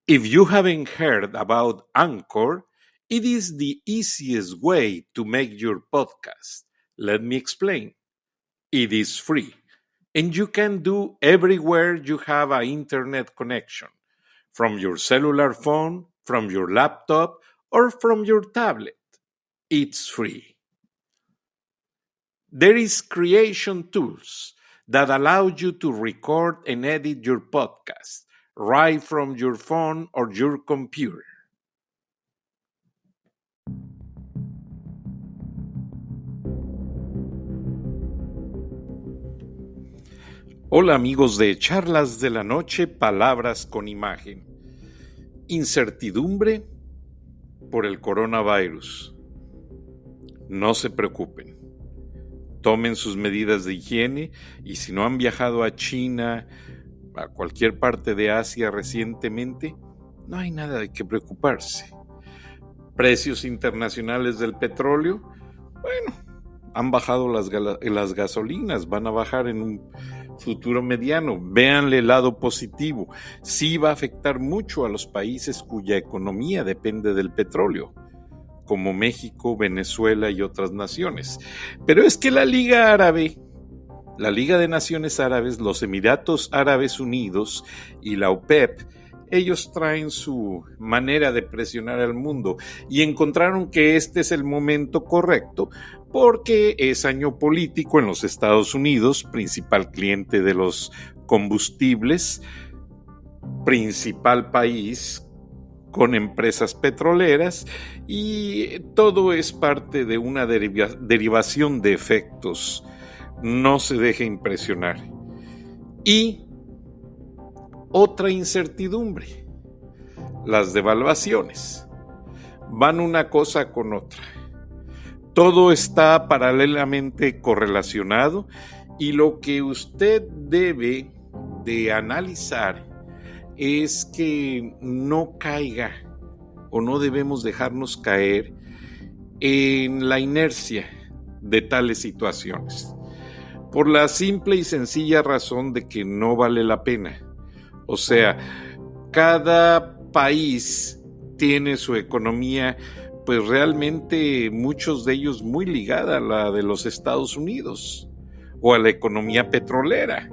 If you haven't heard about Anchor, it is the easiest way to make your podcast. Let me explain. It is free, and you can do everywhere you have an internet connection, from your cellular phone, from your laptop, or from your tablet. It's free. There is creation tools that allow you to record and edit your podcast right from your phone or your computer. Hola amigos de Charlas de la Noche, Palabras con Imagen. Incertidumbre por el coronavirus. No se preocupen. Tomen sus medidas de higiene y si no han viajado a China, a cualquier parte de Asia recientemente, no hay nada de qué preocuparse. Precios internacionales del petróleo, bueno, han bajado las gasolinas, van a bajar en un futuro mediano. Véanle el lado positivo. Sí va a afectar mucho a los países cuya economía depende del petróleo, como México, Venezuela y otras naciones. Pero es que la Liga Árabe, la Liga de Naciones Árabes, los Emiratos Árabes Unidos y la OPEP, ellos traen su manera de presionar al mundo y encontraron que este es el momento correcto porque es año político en los Estados Unidos, principal cliente de los combustibles, principal país con empresas petroleras, y todo es parte de una derivación de efectos. No se deje impresionar. Y otra incertidumbre, las devaluaciones. Van una cosa con otra. Todo está paralelamente correlacionado y lo que usted debe de analizar es que no caiga o no debemos dejarnos caer en la inercia de tales situaciones, por la simple y sencilla razón de que no vale la pena. O sea, cada país tiene su economía, pues realmente muchos de ellos muy ligada a la de los Estados Unidos o a la economía petrolera.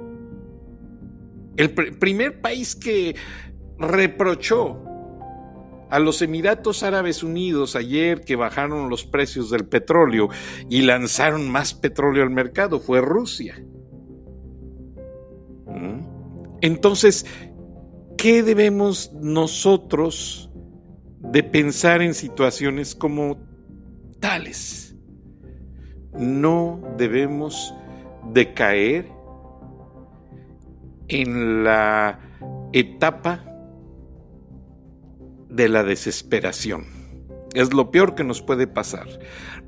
El primer país que reprochó a los Emiratos Árabes Unidos ayer que bajaron los precios del petróleo y lanzaron más petróleo al mercado fue Rusia. Entonces, ¿qué debemos nosotros de pensar en situaciones como tales? No debemos de caer en la etapa de la desesperación. Es lo peor que nos puede pasar.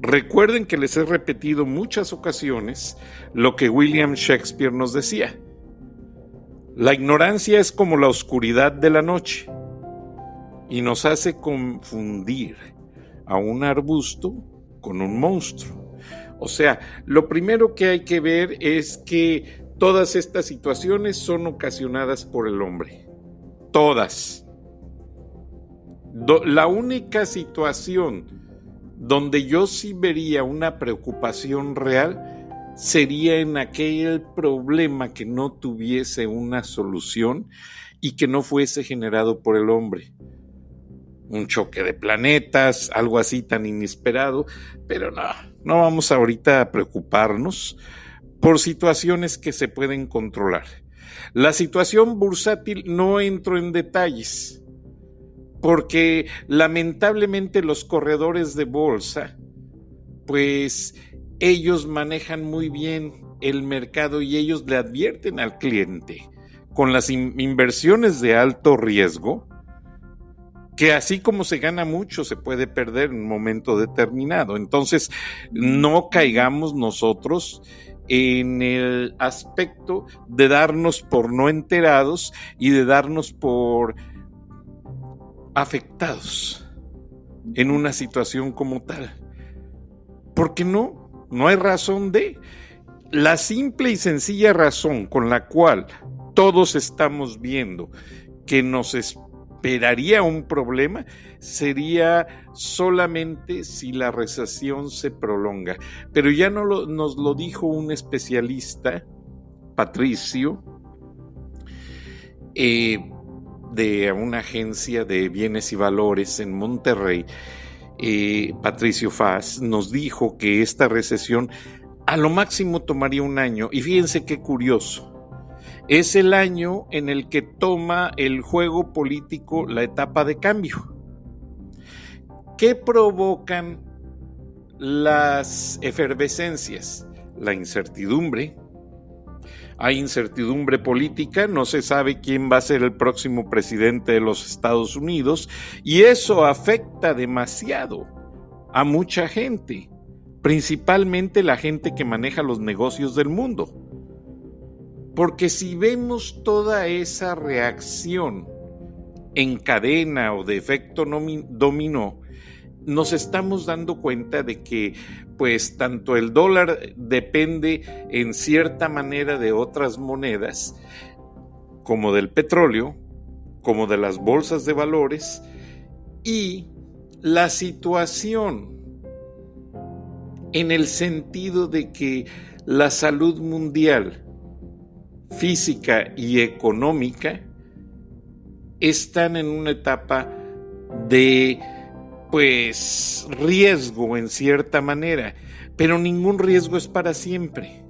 Recuerden que les he repetido muchas ocasiones lo que William Shakespeare nos decía. La ignorancia es como la oscuridad de la noche y nos hace confundir a un arbusto con un monstruo. O sea, lo primero que hay que ver es que todas estas situaciones son ocasionadas por el hombre. Todas. La única situación donde yo sí vería una preocupación real sería en aquel problema que no tuviese una solución y que no fuese generado por el hombre. Un choque de planetas, algo así tan inesperado, pero no vamos ahorita a preocuparnos por situaciones que se pueden controlar. La situación bursátil no entro en detalles, porque lamentablemente los corredores de bolsa, pues ellos manejan muy bien el mercado y ellos le advierten al cliente con las inversiones de alto riesgo, que así como se gana mucho, se puede perder en un momento determinado. Entonces, no caigamos nosotros en el aspecto de darnos por no enterados y de darnos por afectados en una situación como tal. Porque no hay razón de. La simple y sencilla razón con la cual todos estamos viendo que nos superaría un problema sería solamente si la recesión se prolonga. Pero ya nos lo dijo un especialista, Patricio, de una agencia de bienes y valores en Monterrey, Patricio Faz, nos dijo que esta recesión a lo máximo tomaría un año. Y fíjense qué curioso. Es el año en el que toma el juego político la etapa de cambio. ¿Qué provocan las efervescencias? La incertidumbre. Hay incertidumbre política, no se sabe quién va a ser el próximo presidente de los Estados Unidos, y eso afecta demasiado a mucha gente, principalmente la gente que maneja los negocios del mundo. Porque si vemos toda esa reacción en cadena o de efecto dominó, nos estamos dando cuenta de que pues tanto el dólar depende en cierta manera de otras monedas, como del petróleo, como de las bolsas de valores, y la situación en el sentido de que la salud mundial, física y económica, están en una etapa de riesgo en cierta manera, pero ningún riesgo es para siempre.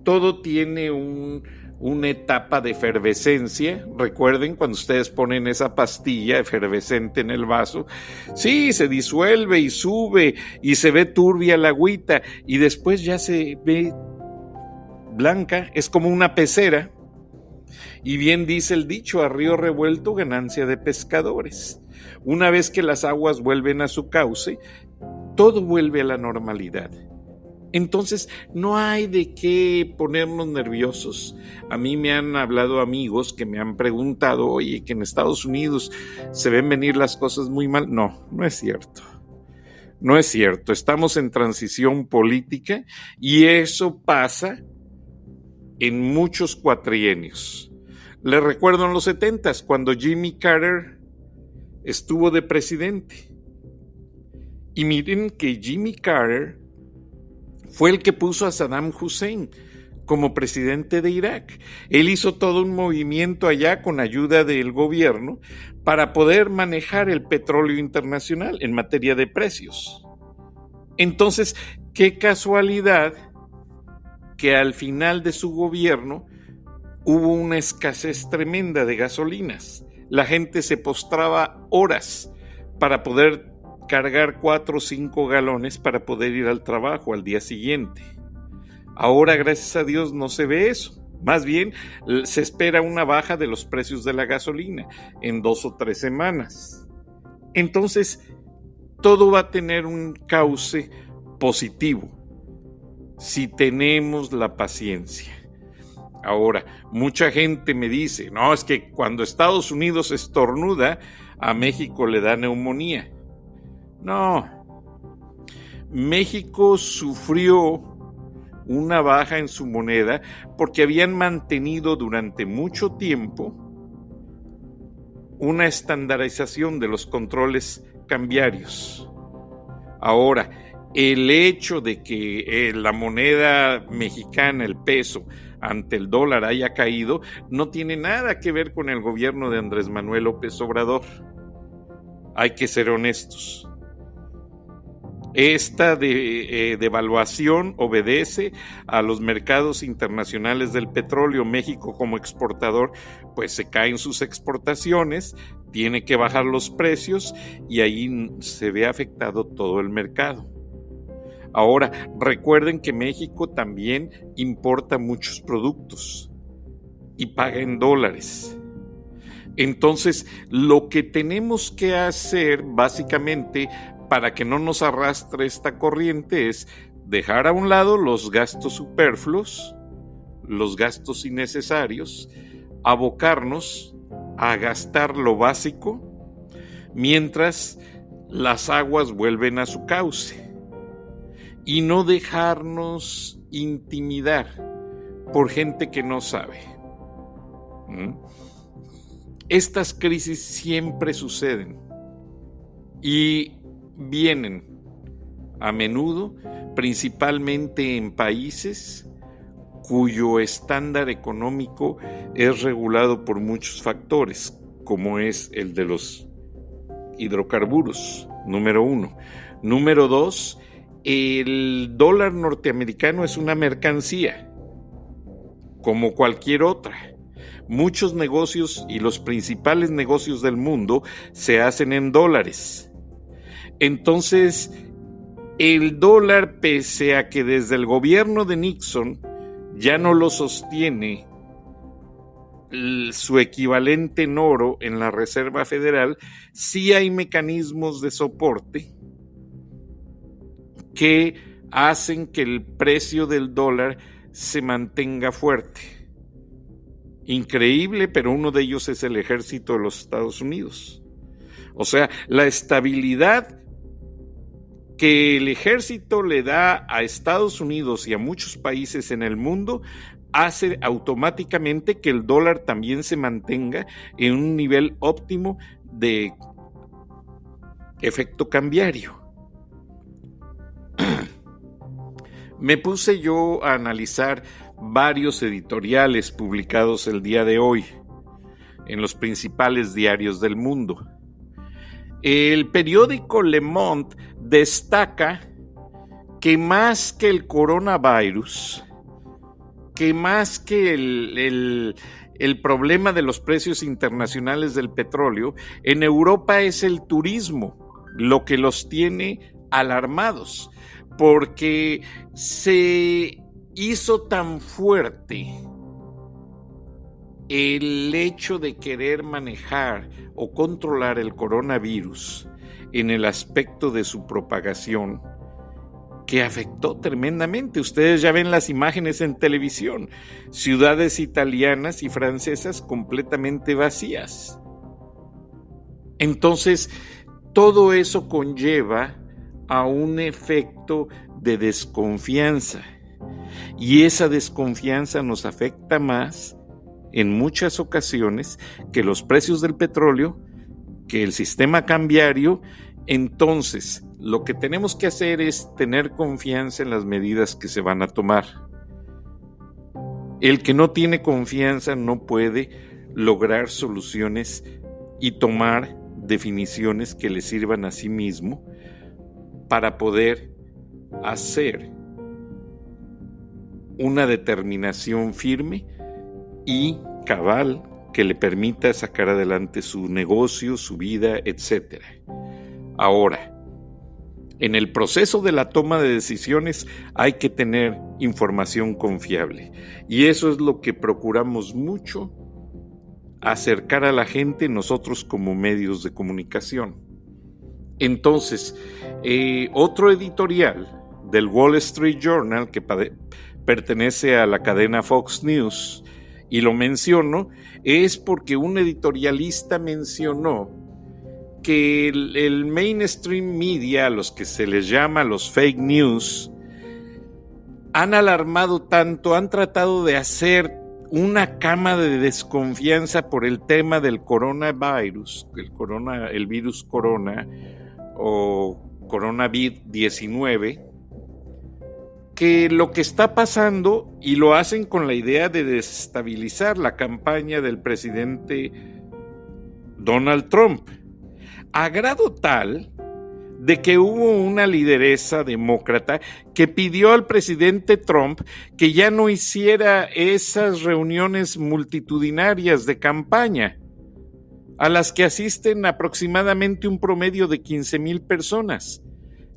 Todo tiene una etapa de efervescencia. Recuerden cuando ustedes ponen esa pastilla efervescente en el vaso, sí, se disuelve y sube y se ve turbia la agüita y después ya se ve blanca, es como una pecera. Y bien dice el dicho, a río revuelto ganancia de pescadores. Una vez que las aguas vuelven a su cauce, todo vuelve a la normalidad. Entonces no hay de qué ponernos nerviosos. A mí me han hablado amigos que me han preguntado, oye, que en Estados Unidos se ven venir las cosas muy mal. No, no es cierto. No es cierto. Estamos en transición política y eso pasa en muchos cuatrienios. Les recuerdo en los 70s, cuando Jimmy Carter estuvo de presidente. Y miren que Jimmy Carter fue el que puso a Saddam Hussein como presidente de Irak. Él hizo todo un movimiento allá con ayuda del gobierno para poder manejar el petróleo internacional en materia de precios. Entonces, qué casualidad que al final de su gobierno hubo una escasez tremenda de gasolinas. La gente se postraba horas para poder cargar 4 o 5 galones para poder ir al trabajo al día siguiente. Ahora, gracias a Dios, no se ve eso. Más bien, se espera una baja de los precios de la gasolina en 2 o 3 semanas. Entonces, todo va a tener un cauce positivo si tenemos la paciencia. Ahora, mucha gente me dice, no, es que cuando Estados Unidos estornuda, a México le da neumonía. No, México sufrió una baja en su moneda porque habían mantenido durante mucho tiempo una estandarización de los controles cambiarios. Ahora, el hecho de que la moneda mexicana, el peso, ante el dólar haya caído, no tiene nada que ver con el gobierno de Andrés Manuel López Obrador. Hay que ser honestos. Esta devaluación obedece a los mercados internacionales del petróleo. México, como exportador, pues se caen sus exportaciones, tiene que bajar los precios y ahí se ve afectado todo el mercado. Ahora, recuerden que México también importa muchos productos y paga en dólares. Entonces, lo que tenemos que hacer básicamente para que no nos arrastre esta corriente es dejar a un lado los gastos superfluos, los gastos innecesarios, abocarnos a gastar lo básico mientras las aguas vuelven a su cauce y no dejarnos intimidar por gente que no sabe. Estas crisis siempre suceden y vienen a menudo principalmente en países cuyo estándar económico es regulado por muchos factores, como es el de los hidrocarburos, número 1. Número 2, el dólar norteamericano es una mercancía, como cualquier otra. Muchos negocios y los principales negocios del mundo se hacen en dólares. Entonces, el dólar, pese a que desde el gobierno de Nixon ya no lo sostiene su equivalente en oro en la Reserva Federal, sí hay mecanismos de soporte que hacen que el precio del dólar se mantenga fuerte. Increíble, pero uno de ellos es el ejército de los Estados Unidos. O sea, la estabilidad que el ejército le da a Estados Unidos y a muchos países en el mundo hace automáticamente que el dólar también se mantenga en un nivel óptimo de efecto cambiario. Me puse yo a analizar varios editoriales publicados el día de hoy en los principales diarios del mundo. El periódico Le Monde destaca que más que el coronavirus, que más que el problema de los precios internacionales del petróleo, en Europa es el turismo lo que los tiene alarmados, porque se hizo tan fuerte el hecho de querer manejar o controlar el coronavirus en el aspecto de su propagación, que afectó tremendamente. Ustedes ya ven las imágenes en televisión, ciudades italianas y francesas completamente vacías. Entonces, todo eso conlleva a un efecto de desconfianza, y esa desconfianza nos afecta más en muchas ocasiones que los precios del petróleo, que el sistema cambiario. Entonces, lo que tenemos que hacer es tener confianza en las medidas que se van a tomar. El que no tiene confianza no puede lograr soluciones y tomar definiciones que le sirvan a sí mismo para poder hacer una determinación firme y cabal que le permita sacar adelante su negocio, su vida, etc. Ahora, en el proceso de la toma de decisiones hay que tener información confiable, y eso es lo que procuramos mucho acercar a la gente nosotros como medios de comunicación. Entonces, otro editorial del Wall Street Journal que pertenece a la cadena Fox News, y lo menciono, es porque un editorialista mencionó que el mainstream media, a los que se les llama los fake news, han alarmado tanto, han tratado de hacer una cama de desconfianza por el tema del coronavirus, el virus corona o coronavirus-19, que lo que está pasando, y lo hacen con la idea de desestabilizar la campaña del presidente Donald Trump, a grado tal de que hubo una lideresa demócrata que pidió al presidente Trump que ya no hiciera esas reuniones multitudinarias de campaña, a las que asisten aproximadamente un promedio de 15,000 personas.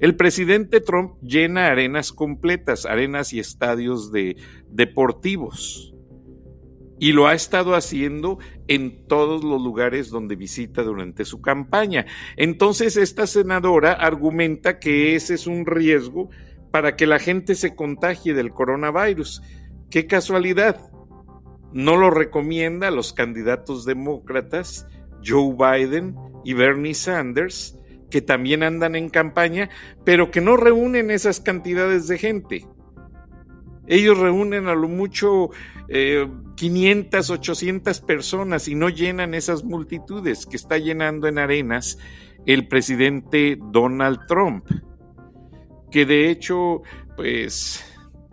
El presidente Trump llena arenas completas, arenas y estadios deportivos, y lo ha estado haciendo en todos los lugares donde visita durante su campaña. Entonces, esta senadora argumenta que ese es un riesgo para que la gente se contagie del coronavirus. ¡Qué casualidad! No lo recomienda a los candidatos demócratas Joe Biden y Bernie Sanders, que también andan en campaña, pero que no reúnen esas cantidades de gente. Ellos reúnen a lo mucho 500, 800 personas y no llenan esas multitudes que está llenando en arenas el presidente Donald Trump, que de hecho, pues,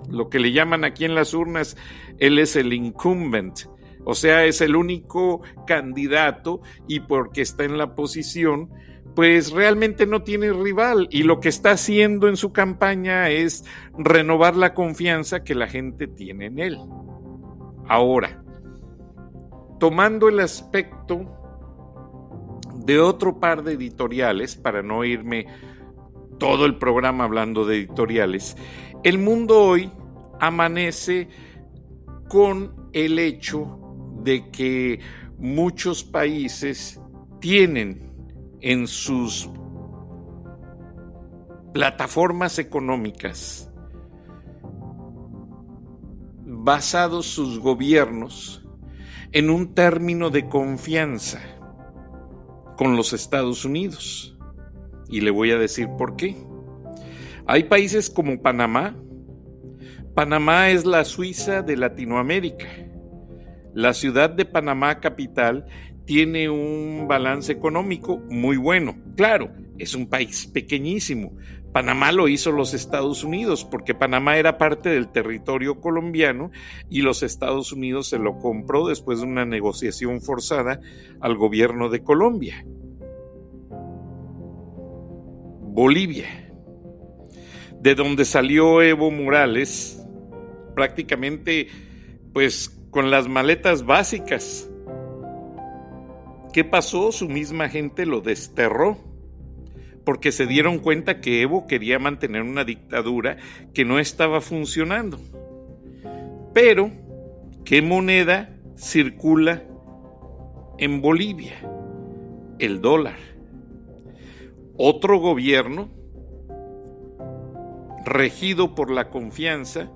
lo que le llaman aquí en las urnas, él es el incumbent, o sea, es el único candidato y porque está en la posición, pues realmente no tiene rival y lo que está haciendo en su campaña es renovar la confianza que la gente tiene en él. Ahora, tomando el aspecto de otro par de editoriales, para no irme todo el programa hablando de editoriales, el mundo hoy amanece con el hecho de que muchos países tienen en sus plataformas económicas basados sus gobiernos en un término de confianza con los Estados Unidos. Y le voy a decir por qué. Hay países como Panamá. Panamá es la Suiza de Latinoamérica. La ciudad de Panamá capital tiene un balance económico muy bueno. Claro, es un país pequeñísimo. Panamá lo hizo los Estados Unidos porque Panamá era parte del territorio colombiano y los Estados Unidos se lo compró después de una negociación forzada al gobierno de Colombia. Bolivia, de donde salió Evo Morales, prácticamente pues con las maletas básicas. ¿Qué pasó? Su misma gente lo desterró porque se dieron cuenta que Evo quería mantener una dictadura que no estaba funcionando. Pero, ¿qué moneda circula en Bolivia? El dólar. Otro gobierno regido por la confianza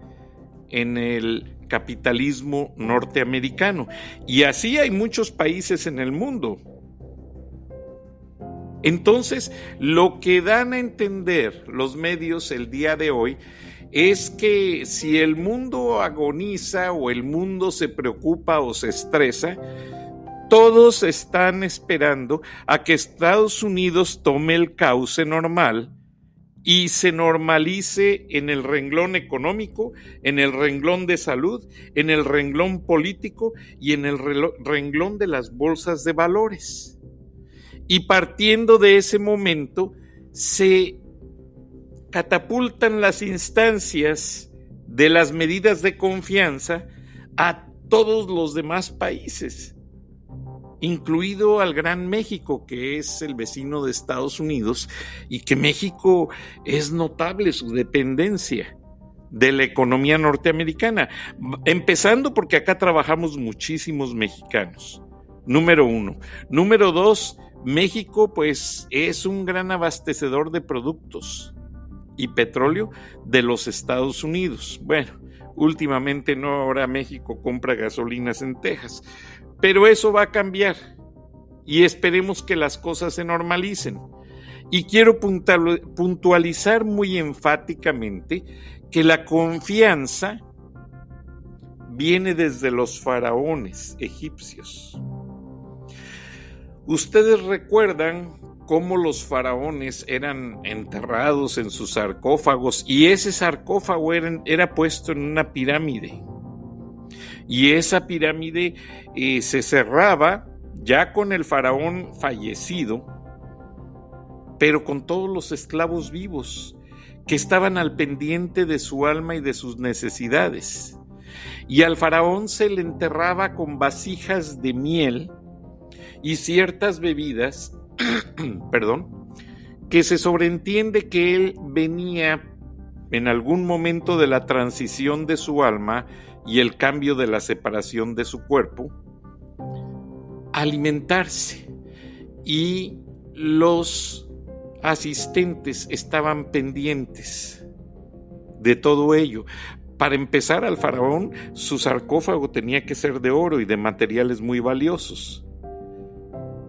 en el capitalismo norteamericano. Y así hay muchos países en el mundo. Entonces, lo que dan a entender los medios el día de hoy es que si el mundo agoniza o el mundo se preocupa o se estresa, todos están esperando a que Estados Unidos tome el cauce normal y se normalice en el renglón económico, en el renglón de salud, en el renglón político y en el renglón de las bolsas de valores. Y partiendo de ese momento, se catapultan las instancias de las medidas de confianza a todos los demás países, incluido al Gran México, que es el vecino de Estados Unidos, y que México es notable su dependencia de la economía norteamericana, empezando porque acá trabajamos muchísimos mexicanos, número uno. Número dos, México pues es un gran abastecedor de productos y petróleo de los Estados Unidos. Bueno, últimamente no, ahora México compra gasolinas en Texas, pero eso va a cambiar y esperemos que las cosas se normalicen. Y quiero puntualizar muy enfáticamente que la confianza viene desde los faraones egipcios. Ustedes recuerdan cómo los faraones eran enterrados en sus sarcófagos y ese sarcófago era puesto en una pirámide. Y esa pirámide se cerraba ya con el faraón fallecido, pero con todos los esclavos vivos que estaban al pendiente de su alma y de sus necesidades. Y al faraón se le enterraba con vasijas de miel y ciertas bebidas, que se sobreentiende que él venía en algún momento de la transición de su alma y el cambio de la separación de su cuerpo, alimentarse, y los asistentes estaban pendientes de todo ello. Para empezar, al faraón su sarcófago tenía que ser de oro y de materiales muy valiosos,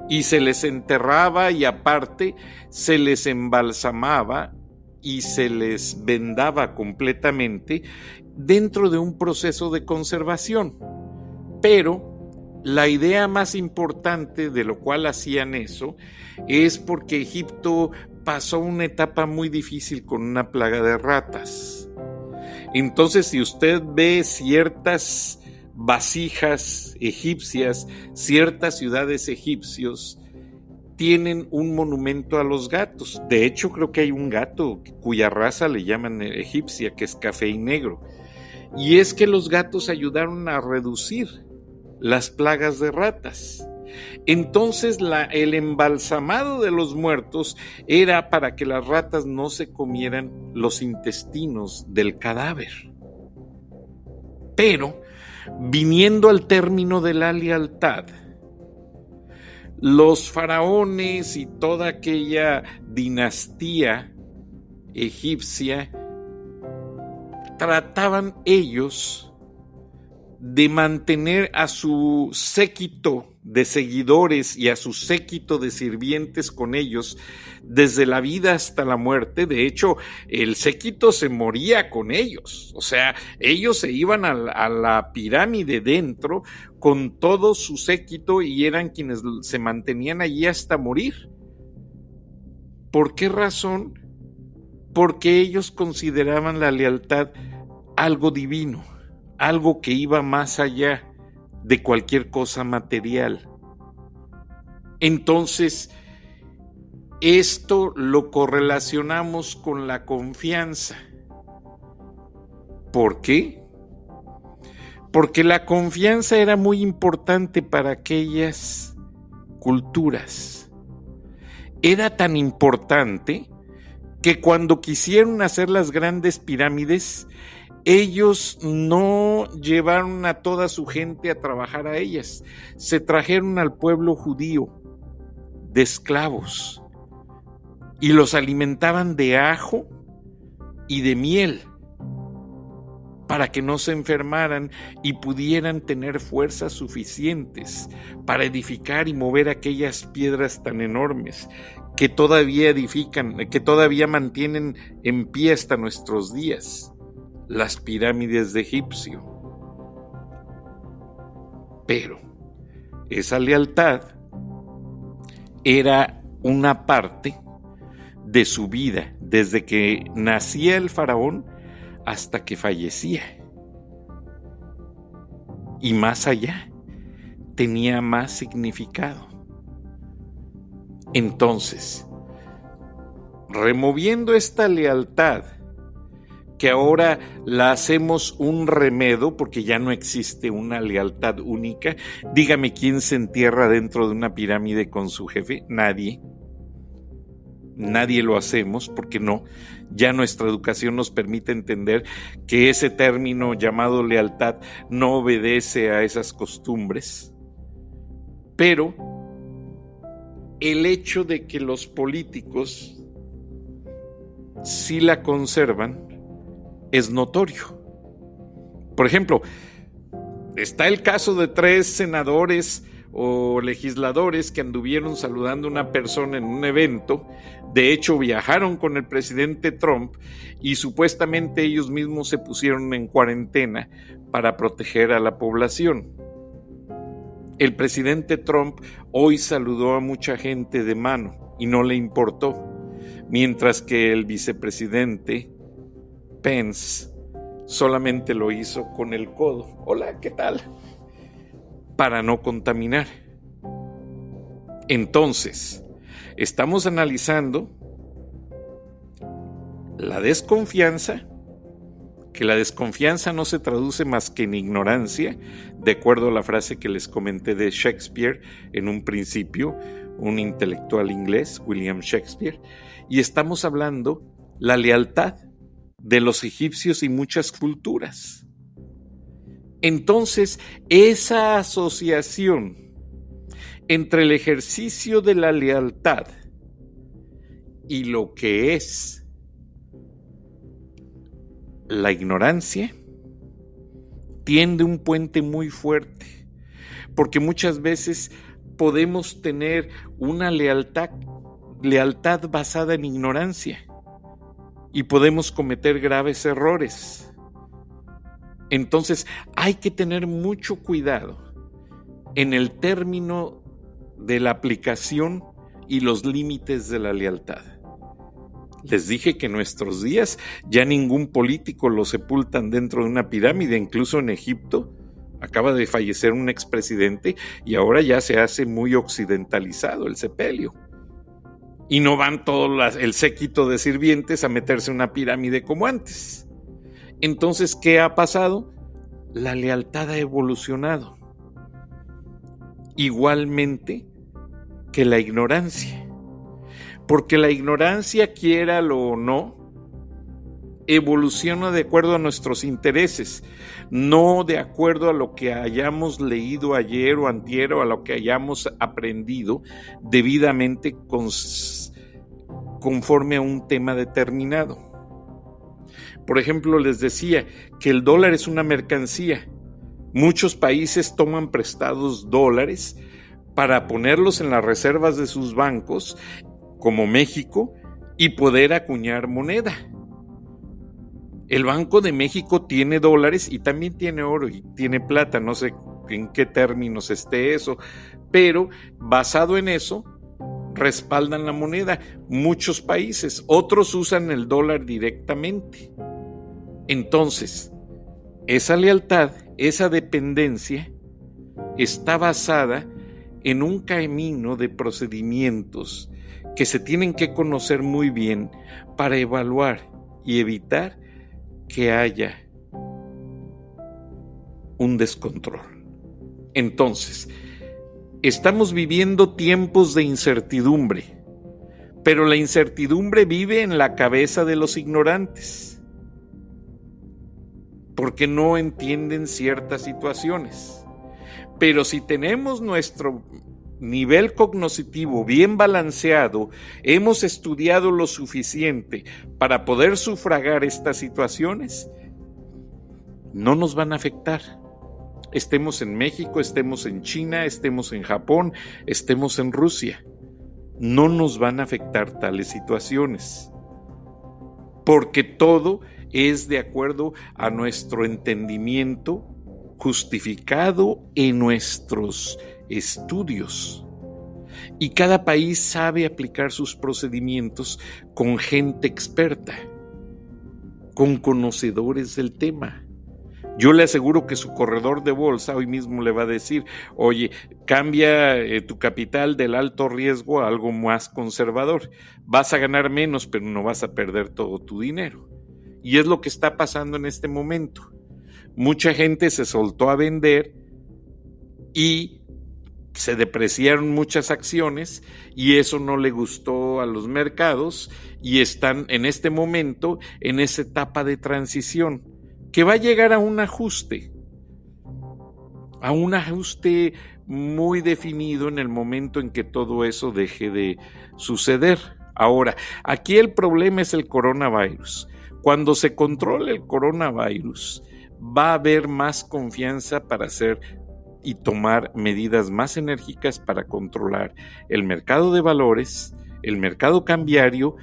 y se les enterraba y aparte se les embalsamaba y se les vendaba completamente dentro de un proceso de conservación. Pero la idea más importante de lo cual hacían eso es porque Egipto pasó una etapa muy difícil con una plaga de ratas. Entonces, si usted ve ciertas vasijas egipcias, ciertas ciudades egipcios, tienen un monumento a los gatos. De hecho, creo que hay un gato cuya raza le llaman egipcia, que es café y negro. Y es que los gatos ayudaron a reducir las plagas de ratas. Entonces el embalsamado de los muertos era para que las ratas no se comieran los intestinos del cadáver. Pero, viniendo al término de la lealtad, los faraones y toda aquella dinastía egipcia trataban ellos de mantener a su séquito de seguidores y a su séquito de sirvientes con ellos desde la vida hasta la muerte. De hecho, el séquito se moría con ellos, o sea, ellos se iban a la pirámide dentro con todo su séquito y eran quienes se mantenían allí hasta morir. ¿Por qué razón? Porque ellos consideraban la lealtad algo divino, algo que iba más allá de cualquier cosa material. Entonces, esto lo correlacionamos con la confianza. ¿Por qué? Porque la confianza era muy importante para aquellas culturas. Era tan importante que cuando quisieron hacer las grandes pirámides, ellos no llevaron a toda su gente a trabajar a ellas. Se trajeron al pueblo judío de esclavos y los alimentaban de ajo y de miel para que no se enfermaran y pudieran tener fuerzas suficientes para edificar y mover aquellas piedras tan enormes que todavía edifican, que todavía mantienen en pie hasta nuestros días. Las pirámides de Egipcio. Pero esa lealtad era una parte de su vida, desde que nacía el faraón hasta que fallecía. Y más allá, tenía más significado. Entonces, removiendo esta lealtad, que ahora la hacemos un remedo porque ya no existe una lealtad única. Dígame quién se entierra dentro de una pirámide con su jefe. Nadie lo hacemos porque no, ya nuestra educación nos permite entender que ese término llamado lealtad no obedece a esas costumbres. Pero el hecho de que los políticos sí la conservan es notorio. Por ejemplo, está el caso de 3 senadores o legisladores que anduvieron saludando a una persona en un evento. De hecho, viajaron con el presidente Trump y supuestamente ellos mismos se pusieron en cuarentena para proteger a la población. El presidente Trump hoy saludó a mucha gente de mano y no le importó, mientras que el vicepresidente Pence solamente lo hizo con el codo. Hola, ¿qué tal? Para no contaminar. Entonces, estamos analizando la desconfianza, que la desconfianza no se traduce más que en ignorancia, de acuerdo a la frase que les comenté de Shakespeare en un principio, un intelectual inglés, William Shakespeare, y estamos hablando la lealtad de los egipcios y muchas culturas. Entonces, esa asociación entre el ejercicio de la lealtad y lo que es la ignorancia tiende un puente muy fuerte, porque muchas veces podemos tener una lealtad basada en ignorancia y podemos cometer graves errores. Entonces, hay que tener mucho cuidado en el término de la aplicación y los límites de la lealtad. Les dije que en nuestros días ya ningún político lo sepultan dentro de una pirámide, incluso en Egipto acaba de fallecer un expresidente y ahora ya se hace muy occidentalizado el sepelio. Y no van todo el séquito de sirvientes a meterse en una pirámide como antes. Entonces, ¿qué ha pasado? La lealtad ha evolucionado. Igualmente que la ignorancia. Porque la ignorancia, quiéralo o no, evoluciona de acuerdo a nuestros intereses, no de acuerdo a lo que hayamos leído ayer o antier o a lo que hayamos aprendido debidamente conforme a un tema determinado. Por ejemplo, les decía que el dólar es una mercancía. Muchos países toman prestados dólares para ponerlos en las reservas de sus bancos, como México, y poder acuñar moneda. El Banco de México tiene dólares y también tiene oro y tiene plata, no sé en qué términos esté eso, pero basado en eso, respaldan la moneda. Muchos países, otros usan el dólar directamente. Entonces, esa lealtad, esa dependencia, está basada en un camino de procedimientos que se tienen que conocer muy bien para evaluar y evitar que haya un descontrol. Entonces, estamos viviendo tiempos de incertidumbre, pero la incertidumbre vive en la cabeza de los ignorantes, porque no entienden ciertas situaciones. Pero si tenemos nuestro nivel cognitivo bien balanceado, hemos estudiado lo suficiente para poder sufragar estas situaciones, no nos van a afectar. Estemos en México, estemos en China, estemos en Japón, estemos en Rusia. No nos van a afectar tales situaciones, porque todo es de acuerdo a nuestro entendimiento justificado en nuestros estudios. Y cada país sabe aplicar sus procedimientos con gente experta, con conocedores del tema. Yo le aseguro que su corredor de bolsa hoy mismo le va a decir: oye, cambia tu capital del alto riesgo a algo más conservador. Vas a ganar menos, pero no vas a perder todo tu dinero. Y es lo que está pasando en este momento. Mucha gente se soltó a vender y se depreciaron muchas acciones y eso no le gustó a los mercados y están en este momento en esa etapa de transición que va a llegar a un ajuste muy definido en el momento en que todo eso deje de suceder. Ahora, aquí el problema es el coronavirus. Cuando se controle el coronavirus, va a haber más confianza para hacer y tomar medidas más enérgicas para controlar el mercado de valores, el mercado cambiario,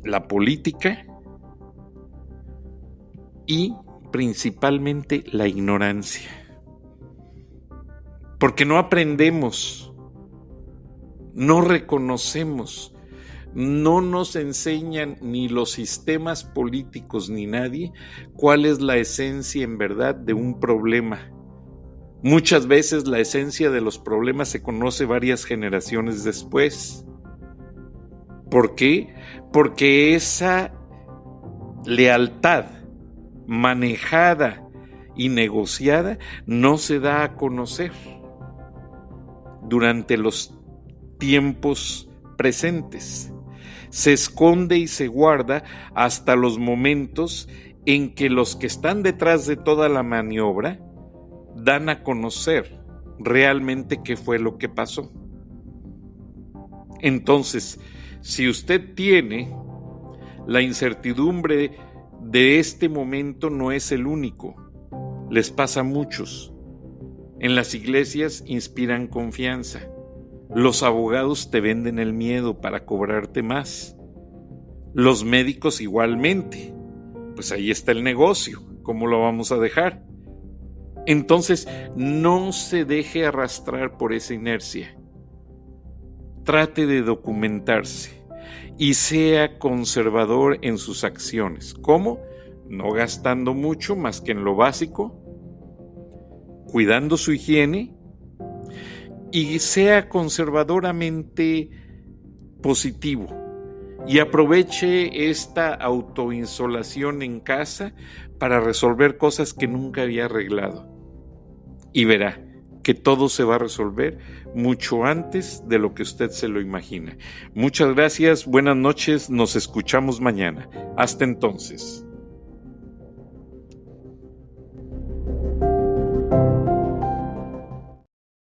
la política y principalmente la ignorancia. Porque no aprendemos, no reconocemos, no nos enseñan ni los sistemas políticos ni nadie cuál es la esencia en verdad de un problema. Muchas veces la esencia de los problemas se conoce varias generaciones después. ¿Por qué? Porque esa lealtad manejada y negociada no se da a conocer durante los tiempos presentes. Se esconde y se guarda hasta los momentos en que los que están detrás de toda la maniobra dan a conocer realmente qué fue lo que pasó. Entonces, si usted tiene la incertidumbre de este momento, no es el único, les pasa a muchos. En las iglesias inspiran confianza, los abogados te venden el miedo para cobrarte más, los médicos igualmente, pues ahí está el negocio. ¿cómo lo vamos a dejar? Entonces, no se deje arrastrar por esa inercia. Trate de documentarse y sea conservador en sus acciones. ¿Cómo? No gastando mucho más que en lo básico, cuidando su higiene y sea conservadoramente positivo y aproveche esta autoinsolación en casa para resolver cosas que nunca había arreglado. Y verá que todo se va a resolver mucho antes de lo que usted se lo imagina. Muchas gracias, buenas noches, nos escuchamos mañana. Hasta entonces.